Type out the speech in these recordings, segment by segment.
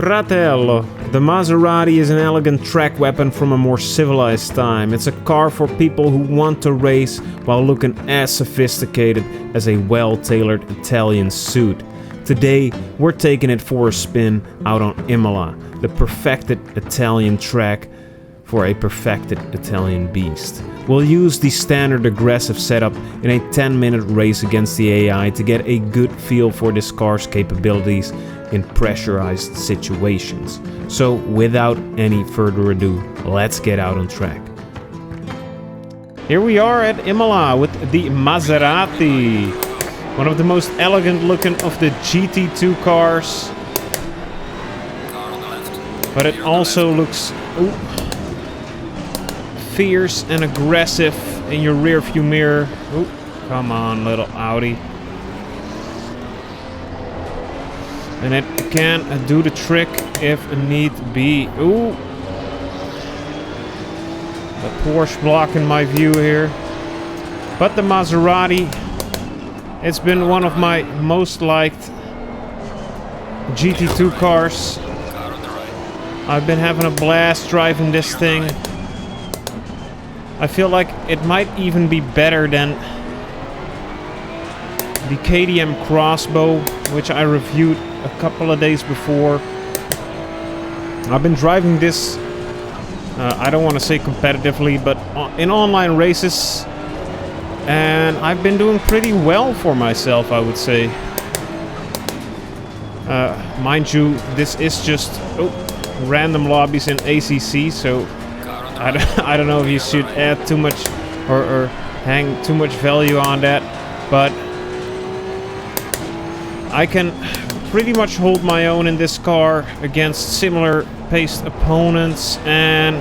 Fratello, the Maserati is an elegant track weapon from a more civilized time. It's a car for people who want to race while looking as sophisticated as a well-tailored Italian suit. Today, we're taking it for a spin out on Imola, the perfected Italian track for a perfected Italian beast. We'll use the standard aggressive setup in a 10-minute race against the AI to get a good feel for this car's capabilities in pressurized situations. So without any further ado, let's get out on track. Here we are at Imola with the Maserati, one of the most elegant looking of the GT2 cars, but it also looks fierce and aggressive in your rear view mirror. Ooh, come on, little Audi. And it can do the trick if need be. Ooh. The Porsche blocking my view here. But the Maserati, it's been one of my most liked GT2 cars. I've been having a blast driving this thing. I feel like it might even be better than the KTM Crossbow, which I reviewed a couple of days before. I've been driving this, I don't want to say competitively, but in online races, and I've been doing pretty well for myself, I would say. Mind you, this is just random lobbies in ACC, so I don't know if you should add too much or hang too much value on that, but I can pretty much hold my own in this car against similar paced opponents, and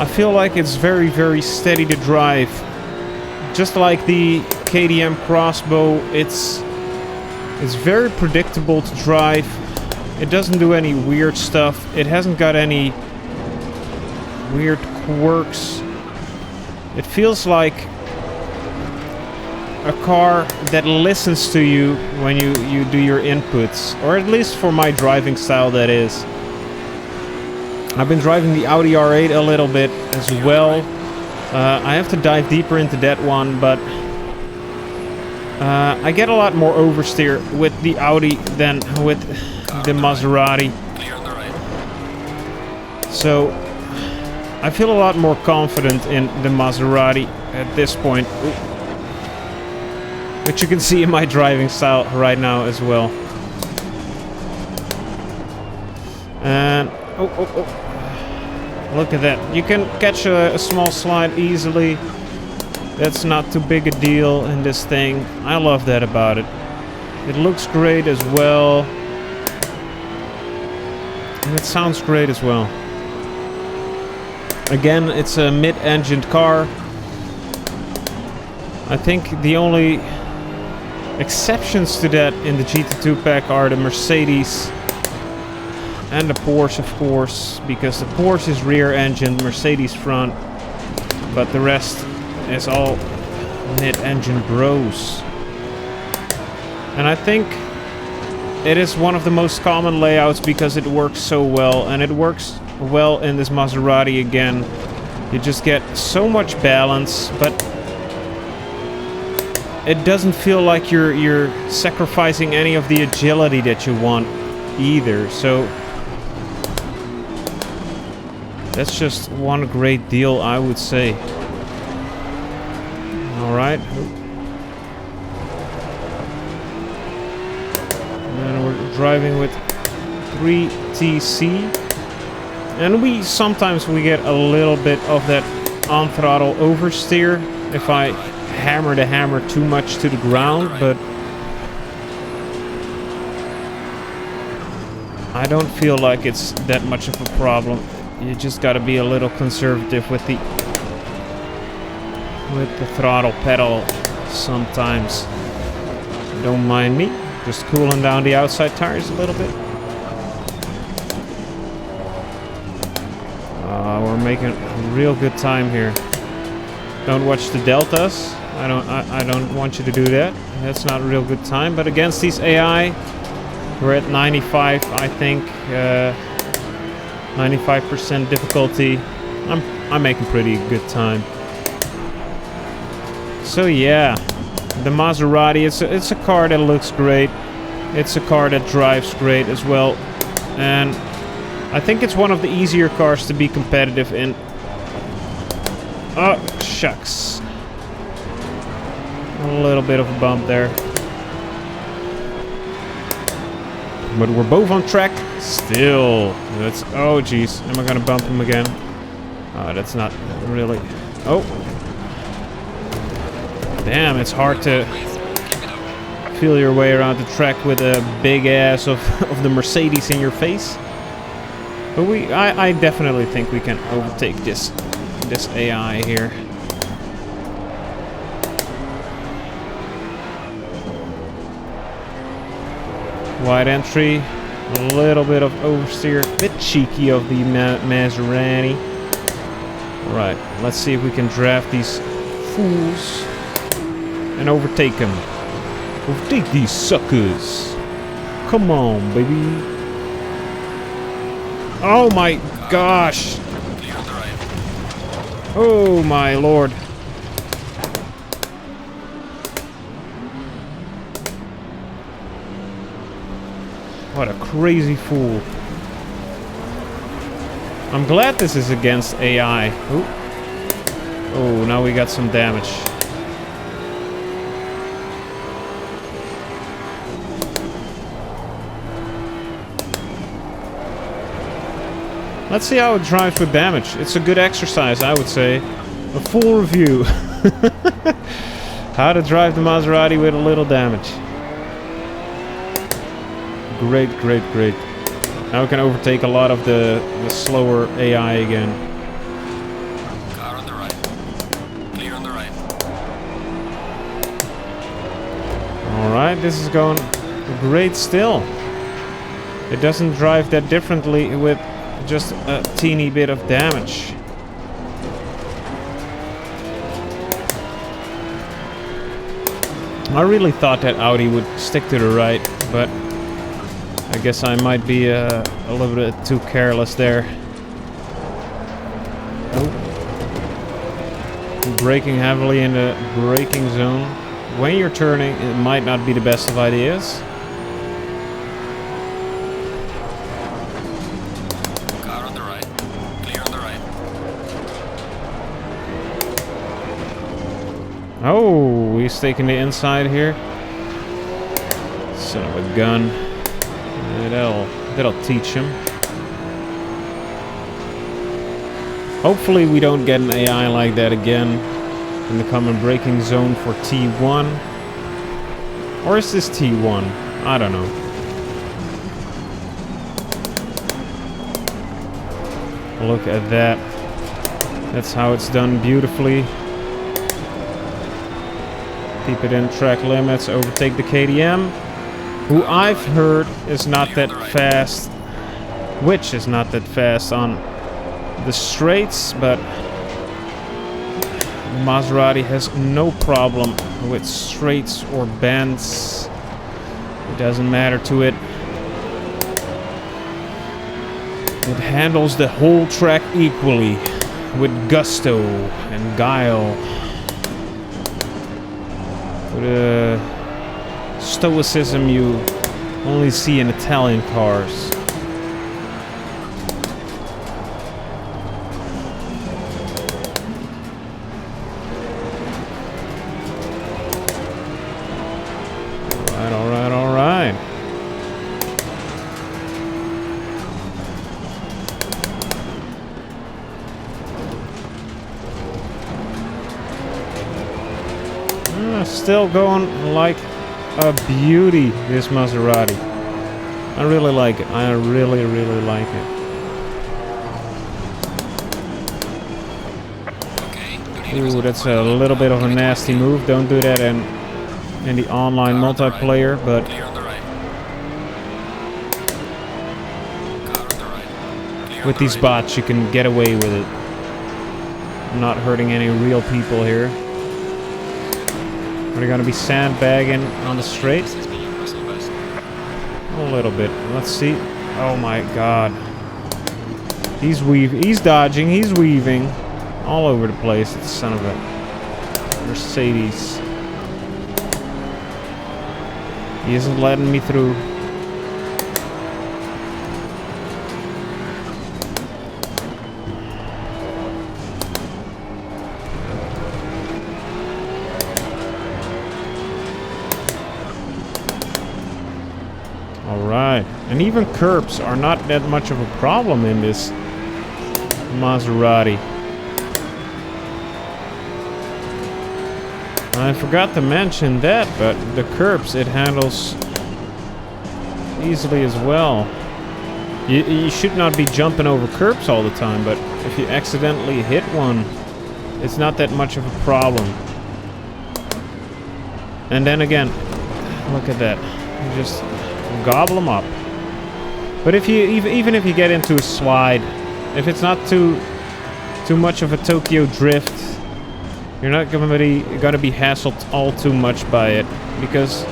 I feel like it's very, very steady to drive. Just like the KTM Crossbow, it's very predictable to drive. It doesn't do any weird stuff. It hasn't got any weird quirks. It feels like a car that listens to you when you do your inputs, or at least for my driving style, that is. I've been driving the Audi R8 a little bit as well. I have to dive deeper into that one, but I get a lot more oversteer with the Audi than with the Maserati. So I feel a lot more confident in the Maserati at this point, which you can see in my driving style right now as well. And look at that. You can catch a small slide easily. That's not too big a deal in this thing. I love that about it. It looks great as well. And it sounds great as well. Again, it's a mid-engined car. I think the only exceptions to that in the GT2 pack are the Mercedes and the Porsche, of course, because the Porsche is rear-engined, Mercedes front, but the rest is all mid-engine bros. And I think it is one of the most common layouts because it works so well, and it works well in this Maserati again. You just get so much balance, but it doesn't feel like you're sacrificing any of the agility that you want either. So that's just one great deal, I would say. Alright. And we're driving with 3TC. And sometimes we get a little bit of that on-throttle oversteer if I hammer the hammer too much to the ground, but I don't feel like it's that much of a problem. You just gotta be a little conservative with the throttle pedal sometimes. Don't mind me, just cooling down the outside tires a little bit. We're making a real good time here. Don't watch the deltas. I don't want you to do that. That's not a real good time. But against these AI, We're at 95, I think. 95% difficulty. I'm making pretty good time. So yeah, the Maserati, it's a car that looks great. It's a car that drives great as well. And I think it's one of the easier cars to be competitive in. Oh, shucks. A little bit of a bump there. But we're both on track. Still. That's... Oh, jeez. Am I gonna bump him again? That's not really... Oh. Damn, it's hard to feel your way around the track with a big ass of the Mercedes in your face. But I definitely think we can overtake this AI here. Wide entry, a little bit of oversteer, a bit cheeky of the Maserati. Alright, let's see if we can draft these fools and overtake them. Overtake these suckers. Come on, baby. Oh my gosh. Oh my lord. What a crazy fool. I'm glad this is against AI. Ooh. Oh, now we got some damage. Let's see how it drives with damage. It's a good exercise, I would say. A full review. How to drive the Maserati with a little damage. Great, great, great. Now we can overtake a lot of the slower AI again. Car on the right. Clear on the right. Alright, this is going great still. It doesn't drive that differently with just a teeny bit of damage. I really thought that Audi would stick to the right, but I guess I might be a little bit too careless there. Oh. Braking heavily in the braking zone. When you're turning, it might not be the best of ideas. Car on the right. Clear on the right. Oh, he's taking the inside here. Son of a gun. That'll teach him. Hopefully we don't get an AI like that again in the common braking zone for T1. Or is this T1? I don't know. Look at that. That's how it's done beautifully. Keep it in track limits, overtake the KTM. Who I've heard is not that fast, which is not that fast on the straights, but Maserati has no problem with straights or bends. It doesn't matter to it. It handles the whole track equally, with gusto and guile. With stoicism you only see in Italian cars. Alright. Still going like a beauty, this Maserati. I really like it. I really, really like it. Ooh, that's a little bit of a nasty move. Don't do that in the online multiplayer, but with these bots you can get away with it. I'm not hurting any real people here. Are they gonna be sandbagging on the straight? A little bit. Let's see. Oh my god. He's dodging, he's weaving. All over the place, it's son of a Mercedes. He isn't letting me through. Alright, and even curbs are not that much of a problem in this Maserati. I forgot to mention that, but the curbs it handles easily as well. You should not be jumping over curbs all the time, but if you accidentally hit one, it's not that much of a problem. And then again, look at that. You just gobble them up. But if you even if you get into a slide, if it's not too much of a Tokyo drift, you're not gonna be hassled all too much by it, because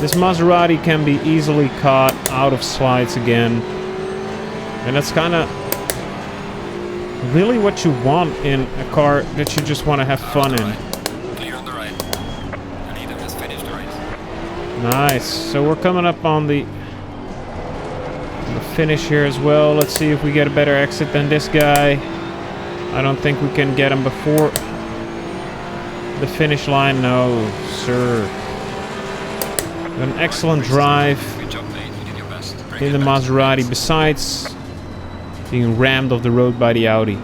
this Maserati can be easily caught out of slides again, and that's kind of really what you want in a car that you just want to have fun in. Clear on the right. The leader has finished the race. Nice. So we're coming up on the finish here as well. Let's see if we get a better exit than this guy. I don't think we can get him before the finish line. No, sir. An excellent drive Good job, mate. You did your best. in the Maserati, besides being rammed off the road by the Audi.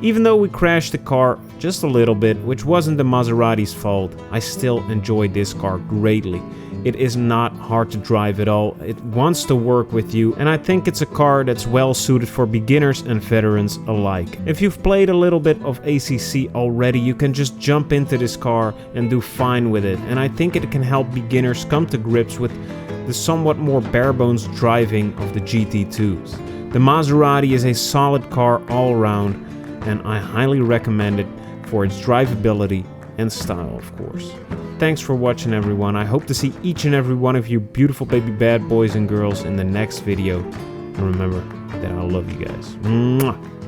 Even though we crashed the car just a little bit, which wasn't the Maserati's fault, I still enjoyed this car greatly. It is not hard to drive at all, it wants to work with you, and I think it's a car that's well suited for beginners and veterans alike. If you've played a little bit of ACC already, you can just jump into this car and do fine with it, and I think it can help beginners come to grips with the somewhat more bare-bones driving of the GT2s. The Maserati is a solid car all around, and I highly recommend it for its drivability and style, of course. Thanks for watching, everyone. I hope to see each and every one of you beautiful baby bad boys and girls in the next video. And remember that I love you guys. Mwah.